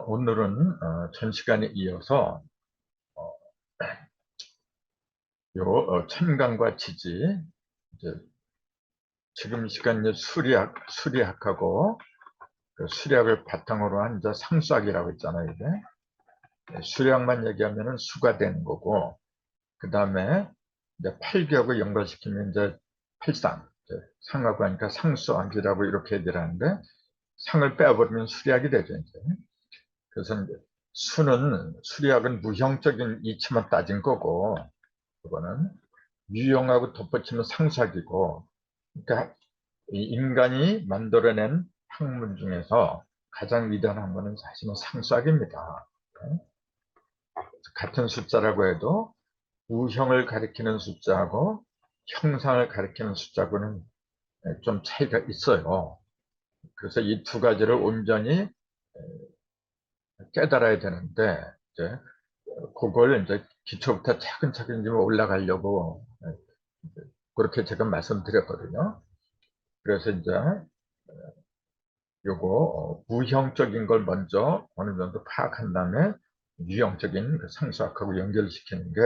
오늘은 전 시간에 이어서 어, 천간과 지지, 이제 지금 이 시간 이제 수리학하고 그 수리학을 바탕으로 한 이제 상수학이라고 있잖아요. 이게 수리학만 얘기하면은 수가 되는 거고, 그 다음에 이제 팔격을 연결시키면 이제 팔상, 이제 상하고 하니까 상수학이라고 이렇게 얘기를 하는데, 상을 빼버리면 수리학이 되죠. 이제. 그래서 이제 수리학은 무형적인 이치만 따진 거고, 그거는 유형하고 덧붙이면 상수학이고, 그러니까 이 인간이 만들어낸 학문 중에서 가장 위대한 학문은 사실은 상수학입니다. 같은 숫자라고 해도 우형을 가리키는 숫자하고 형상을 가리키는 숫자하고는 좀 차이가 있어요. 그래서 이 두 가지를 온전히 깨달아야 되는데, 이제 그걸 이제 기초부터 차근차근 좀 올라가려고 그렇게 제가 말씀드렸거든요. 그래서 이제 요거 무형적인 걸 먼저 어느 정도 파악한 다음에 유형적인 그 상수학하고 연결시키는 게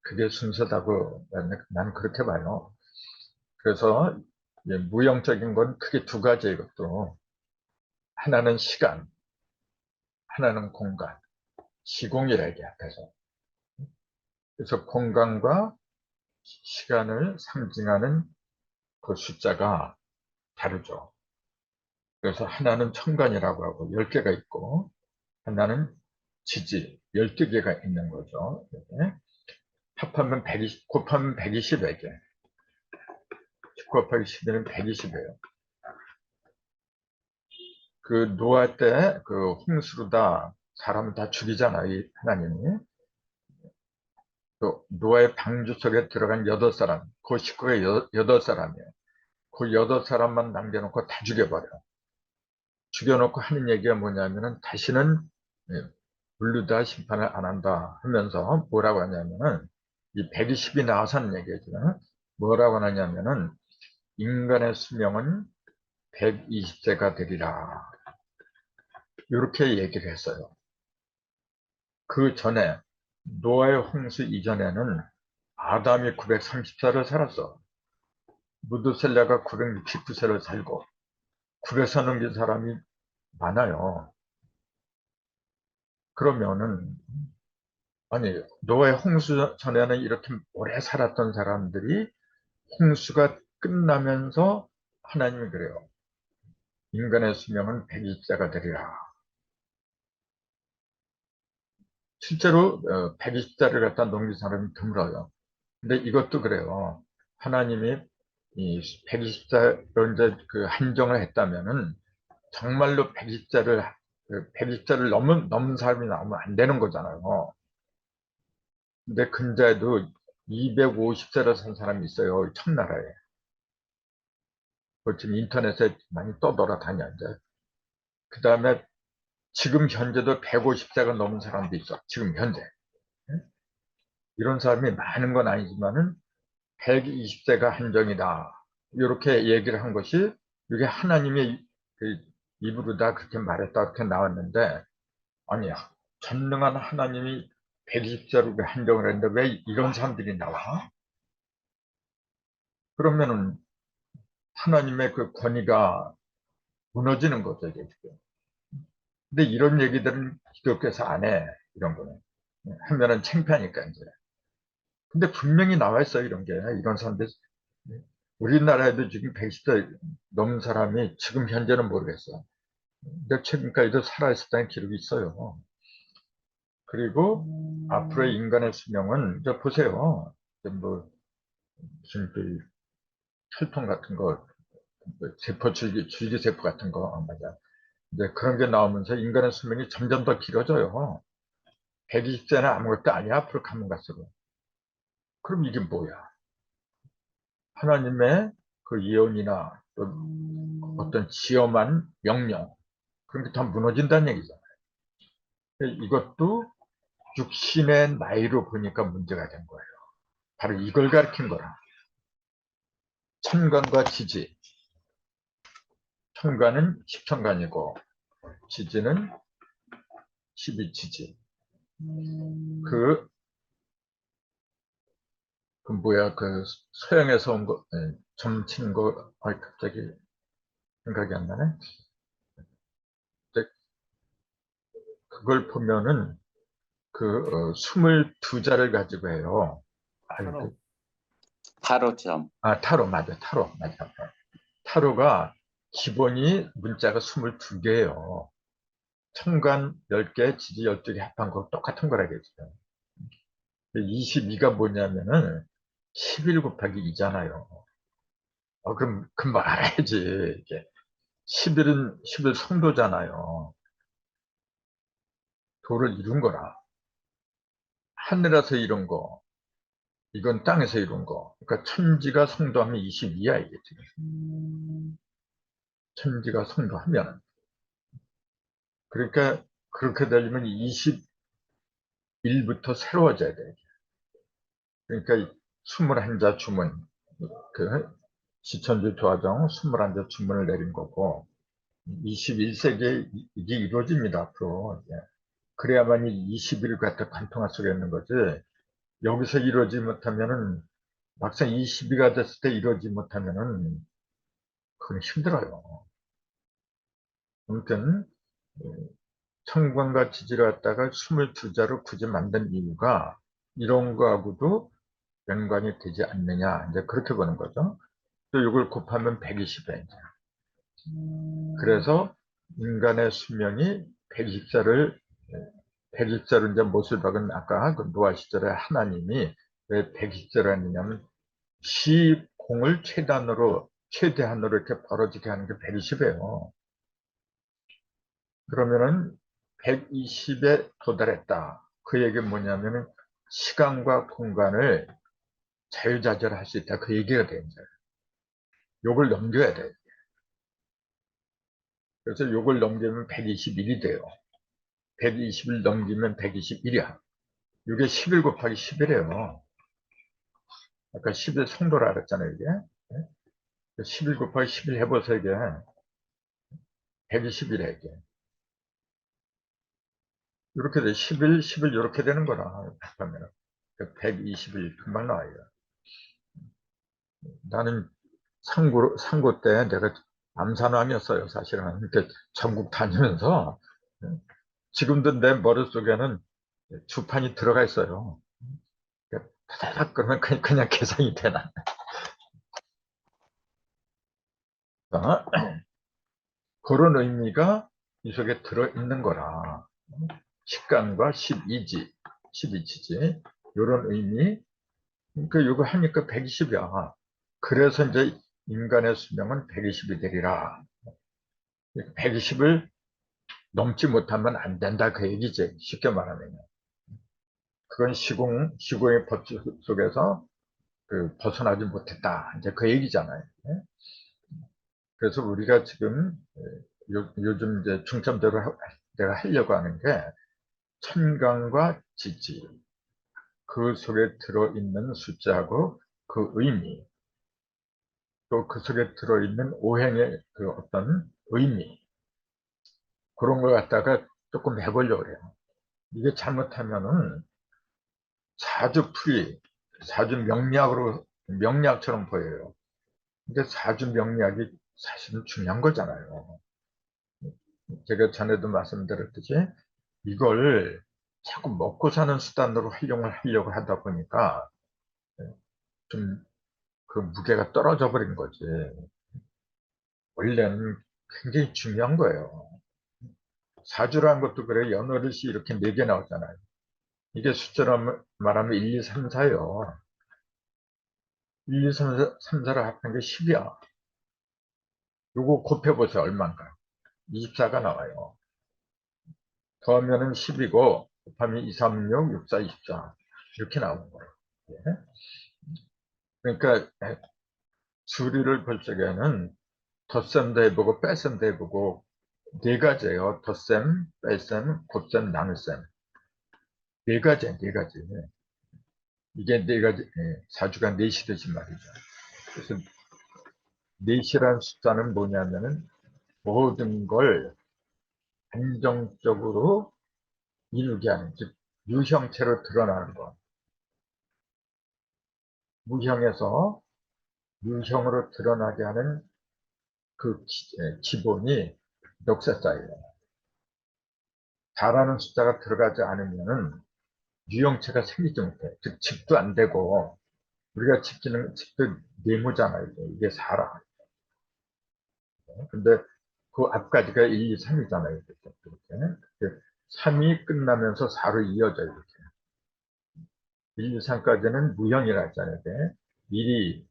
그게 순서다고 나는 그렇게 봐요. 그래서 무형적인 건 크게 두 가지예요. 이것도 하나는 시간, 하나는 공간, 시공이라 이게 앞에서. 그래서 공간과 시간을 상징하는 그 숫자가 다르죠. 그래서 하나는 천간이라고 하고 10개가 있고, 하나는 지지 12개가 있는 거죠. 이렇게. 합하면 120, 곱하면 120에게. 10 곱하기 11은 120이에요. 그 노아 때 그 홍수로다 사람을 다 죽이잖아요, 이 하나님이. 또 노아의 방주 속에 들어간 8사람, 그 식구가 8사람이에요. 그 8사람만 남겨놓고 다 죽여버려. 죽여놓고 하는 얘기가 뭐냐면은 다시는 물르다 심판을 안 한다 하면서 뭐라고 하냐면은 이 120이 나와서 하는 얘기죠. 뭐라고 하냐면은 인간의 수명은 120세가 되리라. 이렇게 얘기를 했어요. 그 전에 노아의 홍수 이전에는 아담이 930세를 살았어. 무드셀라가 969세를 살고 900세 넘긴 사람이 많아요. 그러면은 아니 노아의 홍수 전에는 이렇게 오래 살았던 사람들이 홍수가 끝나면서 하나님이 그래요. 인간의 수명은 120세가 되리라. 실제로 120세를 갖다 넘긴 사람이 드물어요. 근데 이것도 그래요. 하나님이 이 120세로 이제 그 한정을 했다면은 정말로 120세를 넘은 사람이 나오면 안 되는 거잖아요. 근데 근자에도 250세를 산 사람이 있어요. 청나라에. 그 지금 인터넷에 많이 떠돌아다녀, 이제. 그 다음에 지금 현재도 150세가 넘은 사람도 있어. 지금 현재. 이런 사람이 많은 건 아니지만은 120세가 한정이다. 이렇게 얘기를 한 것이 이게 하나님의 그 입으로 다 그렇게 말했다 그렇게 나왔는데 아니야. 전능한 하나님이 120세로 한정을 했는데 왜 이런 사람들이 나와? 그러면은 하나님의 그 권위가 무너지는 거죠, 이게 지금. 근데 이런 얘기들은 기독교에서 안 해. 이런 거는. 하면은 창피하니까, 이제. 근데 분명히 나와 있어요, 이런 게. 이런 사람들. 우리나라에도 지금 110세 넘은 사람이 지금 현재는 모르겠어. 근데 최근까지도 살아있었다는 기록이 있어요. 그리고 앞으로의 인간의 수명은, 이제 보세요. 이제 뭐, 무슨 그 혈통 같은 거, 뭐 줄기세포 같은 거, 맞아. 이제 그런 게 나오면서 인간의 수명이 점점 더 길어져요. 120세는 아무것도 아니야, 앞으로 가면 갈수록. 그럼 이게 뭐야? 하나님의 그 예언이나 또 어떤 지엄한 명령, 그런 게 다 무너진다는 얘기잖아요. 이것도 육신의 나이로 보니까 문제가 된 거예요. 바로 이걸 가르친 거라. 천간과 지지. 천간은 십천간이고, 지지는 12치지. 그, 그 뭐야, 그 서양에서 온 거, 점친 거, 갑자기 생각이 안 나네. 근데 그걸 보면은 그 22자를 가지고 해요. 아유, 타로점. 타로 맞아. 타로 맞아. 타로가 기본이 문자가 22개예요. 천간 10개, 지지 12개 합한 거 똑같은 거라겠죠. 22가 뭐냐면은 11 곱하기 2잖아요. 그럼 금방 알아야지. 이게 11은 11 성도잖아요. 도를 이룬 거라. 하늘에서 이룬 거, 이건 땅에서 이룬 거. 그러니까 천지가 성도하면 22야, 이게 지금. 천지가 성도하면. 그러니까 그렇게 되려면 21부터 새로워져야 돼. 그러니까 21자 주문, 그 시천주 도화정 21자 주문을 내린 거고, 21세기에 이게 이루어집니다, 앞으로. 예. 그래야만 21을 갖다 관통할 수가 있는 거지. 여기서 이루어지지 못하면은, 막상 22가 됐을 때 이루어지지 못하면은, 그건 힘들어요. 아무튼, 천관과 지지를 갖다가 22자로 굳이 만든 이유가, 이런 거하고도 연관이 되지 않느냐, 이제 그렇게 보는 거죠. 또 이걸 곱하면 120에, 이제. 그래서 인간의 수명이 120자를, 120자로 이제 못을 박은 아까 그 노아 시절에 하나님이 왜 120자를 했느냐면, 시공을 최대한으로 이렇게 벌어지게 하는 게 120이에요. 그러면은 120에 도달했다. 그 얘기는 뭐냐면은 시간과 공간을 자유자재로 할 수 있다. 그 얘기가 돼요. 요걸 넘겨야 돼. 그래서 요걸 넘기면 121이 돼요. 120을 넘기면 121이야. 이게 11 곱하기 11이에요. 아까 11 성도라 그랬잖아요, 이게. 11 곱하기 11 해보세요, 이게. 121에 이게. 이렇게 돼. 11, 11 이렇게 되는 거라. 하면 121 금방 나와요. 나는 상고 때 내가 암산왕이었어요, 사실은. 그러니까 전국 다니면서 지금도 내 머릿속에는 주판이 들어가 있어요. 타닥 그러면 그냥 계산이 되나. 그런 의미가 이 속에 들어있는 거라. 식간과 12치지. 이런 의미. 그러니까 이거 하니까 120이야. 그래서 이제 인간의 수명은 120이 되리라. 120을 넘지 못하면 안 된다. 그 얘기지. 쉽게 말하면. 그건 시공의 법 속에서 벗어나지 못했다. 이제 그 얘기잖아요. 그래서 우리가 지금 요즘 이제 중점적으로 내가 하려고 하는 게 천간과 지지, 그 속에 들어있는 숫자하고 그 의미, 또 그 속에 들어있는 오행의 그 어떤 의미, 그런 걸 갖다가 조금 해보려고 해요. 이게 잘못하면은 사주풀이, 명리학처럼 보여요. 근데 사주 명리학이 사실은 중요한 거잖아요. 제가 전에도 말씀드렸듯이 이걸 자꾸 먹고 사는 수단으로 활용을 하려고 하다 보니까 좀 그 무게가 떨어져 버린 거지. 원래는 굉장히 중요한 거예요. 사주라는 것도 그래. 연월일시 이렇게 4개 나오잖아요. 이게 숫자로 말하면 1, 2, 3, 4요. 1, 2, 3, 4를 합한 게 10이야. 요거 곱해보세요. 얼마인가. 24가 나와요. 더하면은 10이고 곱하면 2, 3, 6, 6, 4, 24 이렇게 나오는 거예요. 예. 그러니까 수리를 볼 적에는 덧셈도 해보고 뺄셈도 해보고 네 가지예요. 덧셈, 뺄셈, 곱셈, 나눗셈. 네 가지야, 네 가지. 이게 네 가지, 사주가 넷이 되신 말이죠. 그래서 넷이라는 숫자는 뭐냐면은 모든 걸 안정적으로 일기하는, 즉 유형체로 드러나는 것. 무형에서 유형으로 드러나게 하는 그 기본이 역사자예요. 다라는 숫자가 들어가지 않으면은 유형체가 생기지 못해. 즉 집도 안 되고, 우리가 집도 네모잖아요. 이게 4라. 근데 그 앞까지가 1, 2, 3이잖아요. 이렇게. 3이 끝나면서 4로 이어져요. 이렇게. 1, 2, 3까지는 무형이라 했잖아요. 1이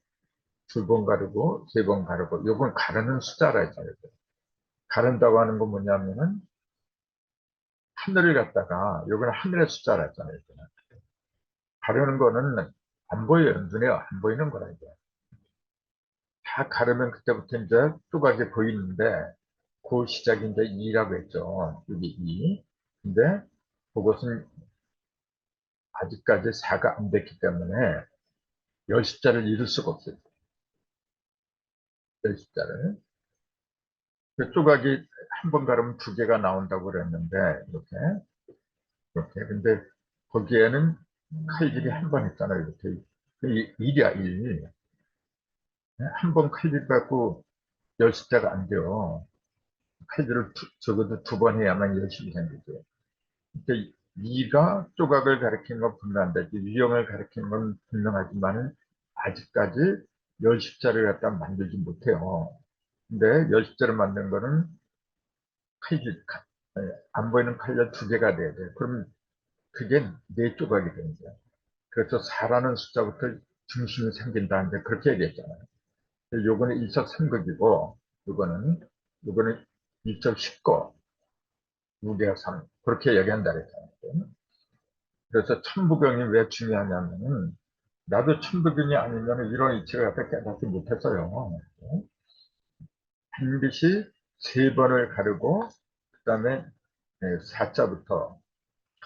2번 가르고 3번 가르고, 요건 가르는 숫자라 했잖아요. 가른다고 하는 건 뭐냐면은 하늘을 갖다가, 요건 하늘의 숫자라 했잖아요. 가르는 거는 안 보여요. 눈에 안 보이는 거라 이제. 다 가르면 그때부터 이제 조각이 보이는데, 그 시작이 이제 2라고 했죠. 여기 2. 근데 그것은 아직까지 4가 안 됐기 때문에 열십자를 이룰 수가 없어요. 열십자를. 그 조각이 한 번 가르면 2개가 나온다고 그랬는데, 이렇게. 이렇게. 근데 거기에는 칼질이 한 번 했잖아요. 이렇게. 1이야, 1. 한 번 칼질 갖고 열십자가 안 돼요. 칼질을 적어도 2번 해야만 열심히 생기죠. 그러니까 2가 조각을 가리키는 건 분명한데, 유형을 가리키는 건 분명하지만 아직까지 열십자를 갖다 만들지 못해요. 근데 열십자를 만든 거는 칼질, 안 보이는 칼날 2개가 돼야 돼요. 그럼 그게 4조각이 되는 거예요. 그래서 4라는 숫자부터 중심이 생긴다는데 그렇게 얘기했잖아요. 요거는 일석삼극이고, 요거는 일석십거, 무게가 3. 그렇게 얘기한다 그랬잖아요. 그래서 천부경이 왜 중요하냐면은, 나도 천부경이 아니면 이런 이치를 갖다 깨닫지 못했어요. 반드시 3번을 가르고, 그 다음에 4자부터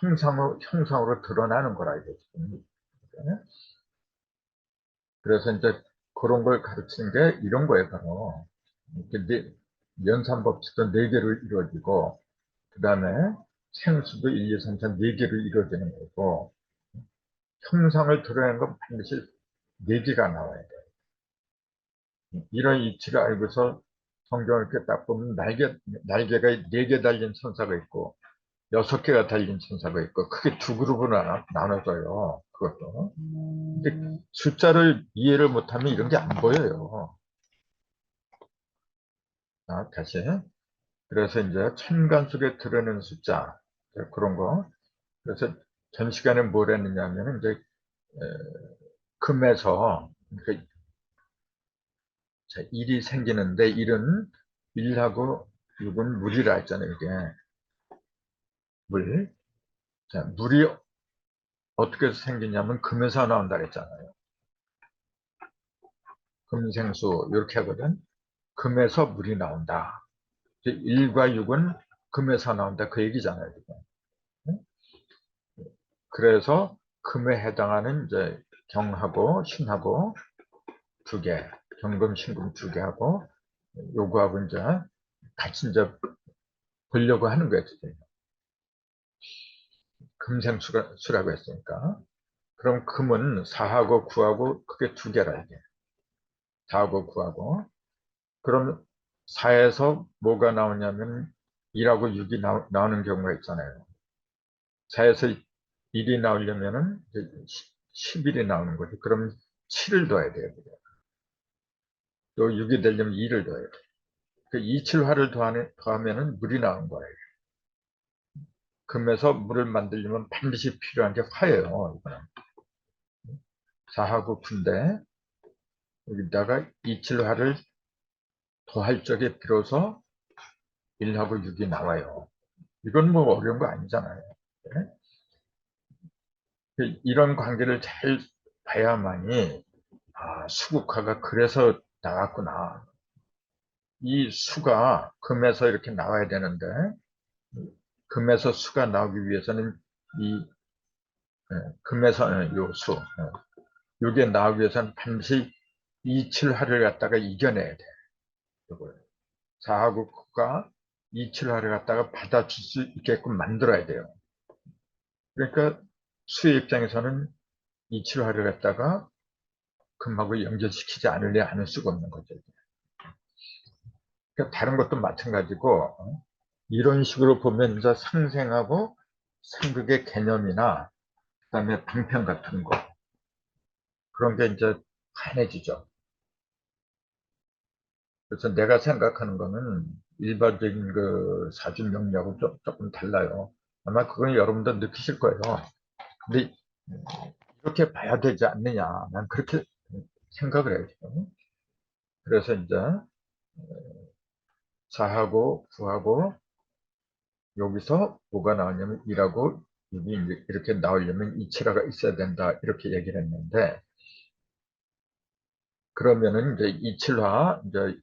형상으로 드러나는 거라 이거지. 그래서 이제 그런 걸 가르치는 게 이런 거예요, 바로. 이렇게 연산법칙도 4개로 이루어지고, 그 다음에 생수도 1, 2, 3, 4, 4개로 이루어지는 거고, 형상을 드러내는 건 반드시 4개가 나와야 돼요. 이런 이치를 알고서 성경을 이렇게 딱 보면 날개가 4개 달린 천사가 있고, 6개가 달린 천사가 있고, 크게 2그룹으로 나눠져요. 그것도. 근데 숫자를 이해를 못하면 이런 게 안 보여요. 자, 다시. 그래서 이제 천간 속에 들어있는 숫자, 그런 거. 그래서 전 시간에 뭘 했느냐면, 이제, 금에서, 그러니까 1이 생기는데, 1은 1하고 6은 물이라 했잖아요, 이게. 물. 자, 물이 어떻게 해서 생기냐면, 금에서 나온다 그랬잖아요. 금생수, 이렇게 하거든. 금에서 물이 나온다. 1과 6은 금에서 나온다. 그 얘기잖아요, 지금. 그래서 금에 해당하는 이제 경하고 신하고 2개, 경금, 신금 2개 하고, 요거하고 이제 같이 이제 보려고 하는 거예요, 지금. 금생수라고 했으니까. 그럼 금은 4하고 9하고 그게 2개라, 이게. 4하고 9하고. 그럼 4에서 뭐가 나오냐면 1하고 6이 나오는 경우가 있잖아요. 4에서 1이 나오려면은 11이 나오는 거죠. 그럼 7을 더해야 돼요. 또 6이 되려면 2를 더해야 돼요. 그 2, 7화를 더하면은 물이 나오는 거예요. 금에서 물을 만들려면 반드시 필요한 게 화예요. 이거는. 4하고 9인데 여기다가 2, 7화를 더할 적에 비로소 1하고 6이 나와요. 이건 뭐 어려운 거 아니잖아요. 네? 이런 관계를 잘 봐야만이, 아, 수국화가 그래서 나왔구나. 이 수가 금에서 이렇게 나와야 되는데, 금에서 수가 나오기 위해서는 금에서 요 수, 요게 나오기 위해서는 반드시 이 7화를 갖다가 이겨내야 돼. 요걸. 4하고 9가 이 7화를 갖다가 받아줄 수 있게끔 만들어야 돼요. 그러니까 수의 입장에서는 이치화를 갖다가 금하고 연결시키지 않으려 하는 수가 없는 거죠. 그러니까 다른 것도 마찬가지고 이런 식으로 보면 이제 상생하고 상극의 개념이나 그다음에 방편 같은 거 그런 게 이제 환해지죠. 그래서 내가 생각하는 거는 일반적인 그 사주명리하고 조금 달라요. 아마 그건 여러분도 느끼실 거예요. 근데 이렇게 봐야 되지 않느냐. 난 그렇게 생각을 해요. 지금. 그래서 이제 사하고 부하고 여기서 뭐가 나오냐면 이라고 여기 이렇게 나오려면 이치라가 있어야 된다. 이렇게 얘기를 했는데 그러면은 이제 이칠화 이제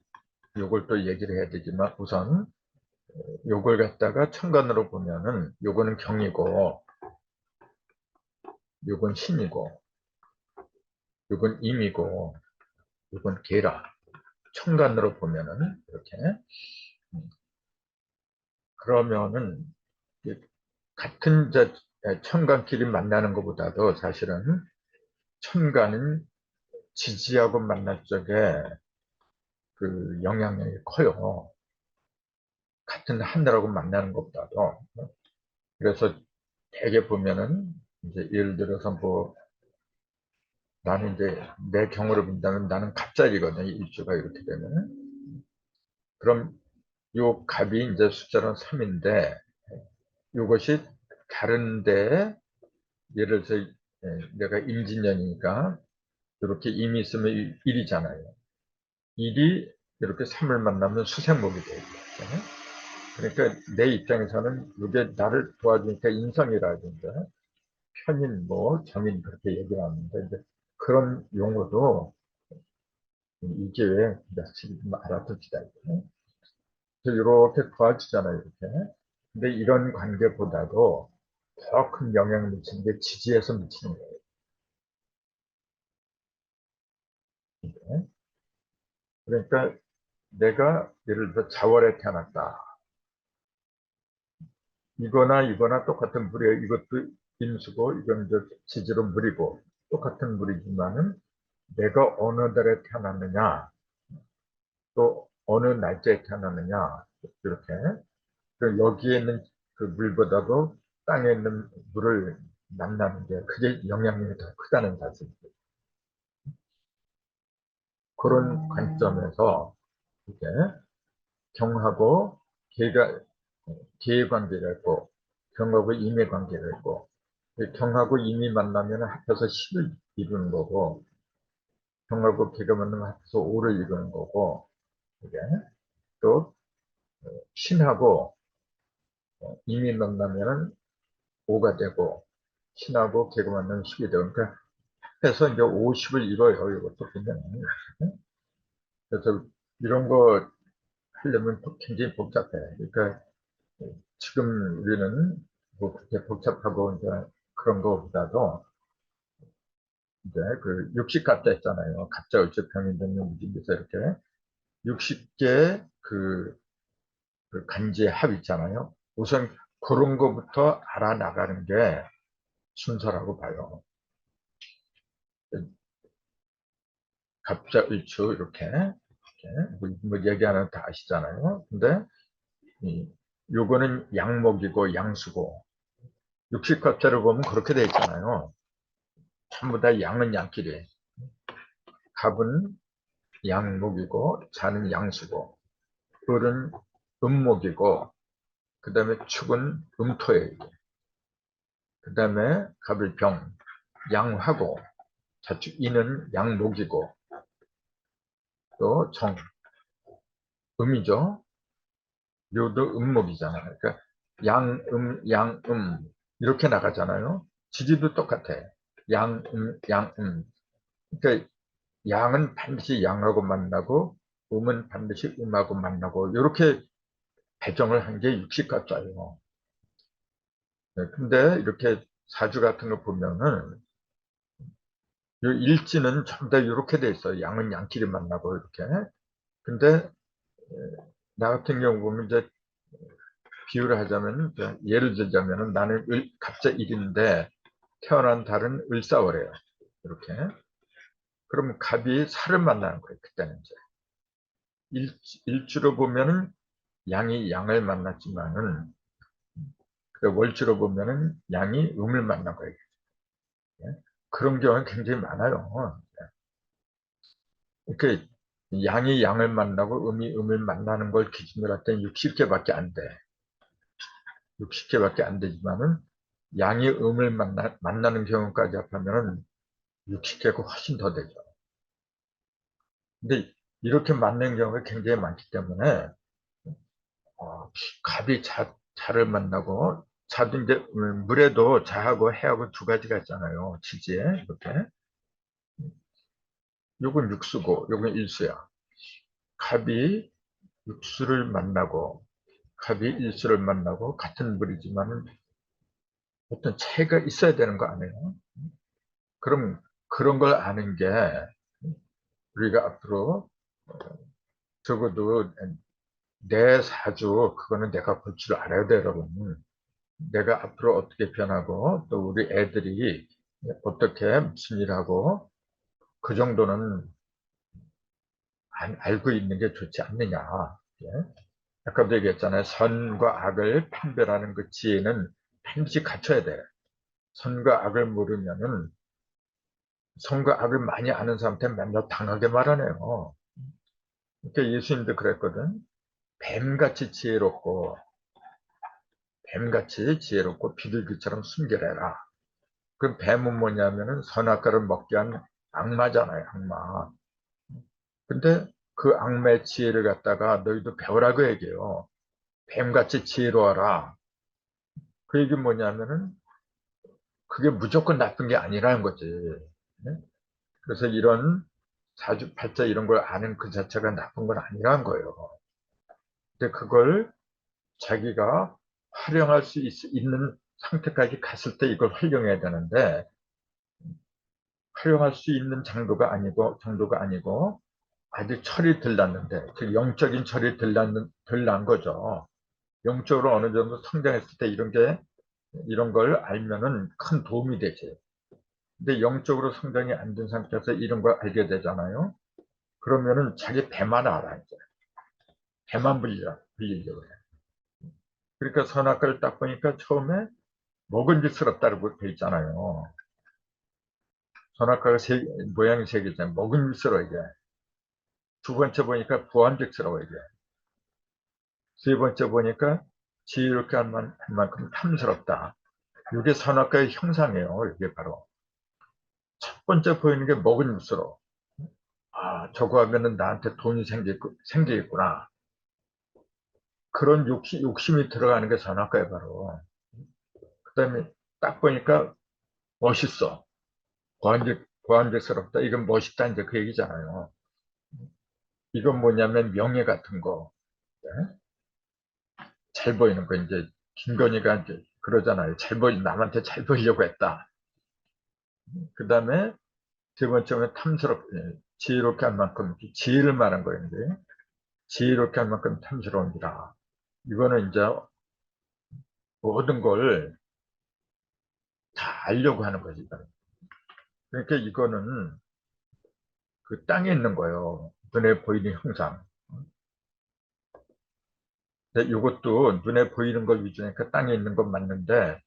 요걸 또 얘기를 해야 되지만 우선 요걸 갖다가 천간으로 보면은 요거는 경이고 요건 신이고 요건 임이고 요건 계라. 천간으로 보면은 이렇게 그러면은 같은 천간끼리 만나는 것보다도 사실은 천간은 지지하고 만날 적에 그 영향력이 커요. 같은 하늘하고 만나는 것보다도. 그래서 대개 보면은 이제 예를 들어서 뭐 나는 이제 내 경우를 본다면 나는 갑자기거든요. 일주가 이렇게 되면은. 그럼 요 갑이 이제 숫자는 3인데 이것이 다른데 예를 들어서 내가 임진년이니까 이렇게 임이 있으면 1이잖아요. 1이 이렇게 3을 만나면 수생목이 돼요. 그러니까 내 입장에서는 이게 나를 도와주니까 인성이라든가 편인, 뭐 정인 그렇게 얘기를 하는데 이제 그런 용어도 이 기회에 좀 알아둡시다. 이렇게 도와주잖아요. 이렇게. 근데 이런 관계보다도 더 큰 영향을 미치는 게 지지에서 미치는 거예요. 이게. 그러니까 내가 예를 들어 자월에 태어났다. 이거나 이거나 똑같은 물이에요. 이것도 임수고 이건 이제 지지로 물이고 똑같은 물이지만은 내가 어느 달에 태어났느냐 또 어느 날짜에 태어났느냐 이렇게 여기에 있는 그 물보다도 땅에 있는 물을 만나는 게 그게 영향력이 더 크다는 사실이죠. 그런 관점에서 이제 경하고 계가 계의 관계가 있고 경하고 임의 관계가 있고 경하고 임이 만나면 합해서 10을 이루는 거고 경하고 계가 만나면 합해서 5를 이루는 거고 이게 또 신하고 임이 만나면 5가 되고 신하고 계가 만나면 10이 되고 그러니까 합해서 이제 50을 이뤄요. 이것도 굉장히. 그래서 이런 거 하려면 굉장히 복잡해. 그러니까 지금 우리는 뭐 그렇게 복잡하고 이제 그런 거보다도 이제 그 60갑자 있잖아요. 갑자 을주 병인등용 무진에서 이렇게 60개 그 간지의 합 있잖아요. 우선 그런 거부터 알아나가는 게 순서라고 봐요. 갑자 을주 이렇게 뭐 얘기하는 다 아시잖아요. 근데 요거는 양목이고 양수고 60갑자를 보면 그렇게 돼 있잖아요. 전부 다 양은 양끼리. 갑은 양목이고 자는 양수고 을은 음목이고 그 다음에 축은 음토예요. 그 다음에 갑을 병, 양화고 자축 이는 양목이고 또 정, 음이죠. 묘도 음목이잖아요. 그러니까 양음 이렇게 나가잖아요. 지지도 똑같아. 양음. 그러니까 양은 반드시 양하고 만나고 음은 반드시 음하고 만나고 이렇게 배정을 한 게 60가짜예요. 근데 이렇게 사주 같은 거 보면은 이 일지는 전부 다 이렇게 돼 있어요. 양은 양끼리 만나고 이렇게. 근데 나 같은 경우 보면 이제 비유를 하자면, 예를 들자면 나는 갑자 1인데 태어난 달은 을사월이에요. 이렇게. 그러면 갑이 살을 만나는 거예요. 그때는 이제. 일주로 보면은 양이 양을 만났지만은, 월주로 보면은 양이 음을 만난 거예요. 그런 경우는 굉장히 많아요. 이렇게 양이 양을 만나고 음이 음을 만나는 걸 기준으로 할 때는 60개밖에 안 돼. 60개밖에 안 되지만은 양이 음을 만나는 경우까지 합하면은 60개가 훨씬 더 되죠. 근데 이렇게 만나는 경우가 굉장히 많기 때문에 갑이 자를 만나고 자도 이제 물에도 자하고 해하고 두 가지가 있잖아요. 지지에 이렇게. 요건 육수고 요건 일수야. 갑이 육수를 만나고 갑이 일수를 만나고 같은 물이지만은 어떤 차이가 있어야 되는 거 아니에요? 그럼 그런 걸 아는 게 우리가 앞으로 적어도 내 사주 그거는 내가 볼 줄 알아야 돼, 여러분. 내가 앞으로 어떻게 변하고 또 우리 애들이 어떻게 무슨 일하고 그 정도는 알고 있는 게 좋지 않느냐. 예? 아까도 얘기했잖아요. 선과 악을 판별하는 그 지혜는 반드시 갖춰야 돼. 선과 악을 모르면은 선과 악을 많이 아는 사람한테 맨날 당하게 말하네요. 그러니까 예수님도 그랬거든. 뱀같이 지혜롭고 비둘기처럼 순결해라. 그 뱀은 뭐냐면은 선악과를 먹게 한 악마잖아요, 악마. 근데 그 악마의 지혜를 갖다가 너희도 배우라고 얘기해요. 뱀같이 지혜로워라. 그 얘기는 뭐냐면은 그게 무조건 나쁜 게 아니라는 거지. 네? 그래서 이런 사주팔자 이런 걸 아는 그 자체가 나쁜 건 아니라는 거예요. 근데 그걸 자기가 활용할 수 있는 상태까지 갔을 때 이걸 활용해야 되는데 활용할 수 있는 정도가 아니고 아직 철이 덜 났는데 그 영적인 철이 덜 난 거죠. 영적으로 어느 정도 성장했을 때 이런 걸 알면은 큰 도움이 되지. 근데 영적으로 성장이 안 된 상태에서 이런 걸 알게 되잖아요. 그러면은 자기 배만 알아, 이제. 배만 불리려고 해. 그러니까 선악과를 딱 보니까 처음에 먹은직스럽다고 돼 있잖아요. 선악과가 모양이 세 개잖아요. 먹은직스러워, 이게. 두 번째 보니까 부안직스러워, 이게. 세 번째 보니까 지혜롭게 한 만큼 탐스럽다. 이게 선악과의 형상이에요, 이게 바로. 첫 번째 보이는 게 먹은직스러워. 아, 저거 하면은 나한테 돈이 생기겠구나. 그런 욕심이 들어가는 게 선악과예요, 바로. 그 다음에 딱 보니까 멋있어. 고한직스럽다. 이건 멋있다. 이제 그 얘기잖아요. 이건 뭐냐면 명예 같은 거. 네? 잘 보이는 거. 이제 김건희가 이제 그러잖아요. 남한테 잘 보이려고 했다. 그 다음에 세 번째는 지혜롭게 할 만큼, 지혜를 말한 거예요. 이제. 지혜롭게 할 만큼 탐스러운지라. 이거는 이제 모든 걸 다 알려고 하는 거지. 그러니까 이거는 그 땅에 있는 거예요. 눈에 보이는 형상. 근데 이것도 눈에 보이는 걸 위주니까 땅에 있는 건 맞는데,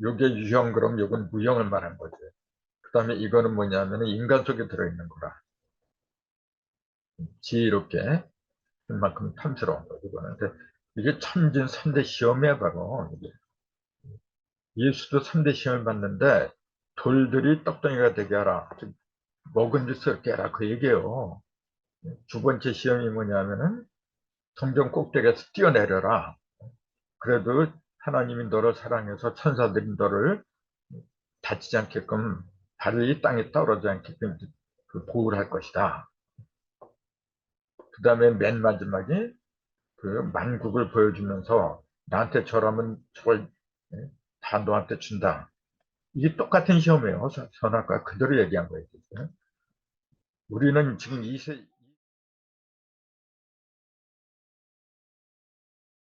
요게 유형 그럼 요건 무형을 말한 거죠. 그 다음에 이거는 뭐냐면 인간 속에 들어있는 거라. 지혜롭게 그만큼 탐스러운 거죠. 이거는. 근데 이게 천진 3대 시험이야, 바로. 이게. 예수도 3대 시험을 봤는데, 돌들이 떡덩이가 되게 하라. 먹은짓스럽게 하라. 그 얘기예요. 두 번째 시험이 뭐냐면은, 성전 꼭대기에서 뛰어내려라. 그래도 하나님이 너를 사랑해서 천사들이 너를 다치지 않게끔 발이 땅에 떨어지지 않게끔 그 보호를 할 것이다. 그 다음에 맨 마지막에 그 만국을 보여주면서 나한테 절하면 저걸 다 너한테 준다. 이게 똑같은 시험이에요. 선악과 그대로 얘기한 거예요. 우리는 지금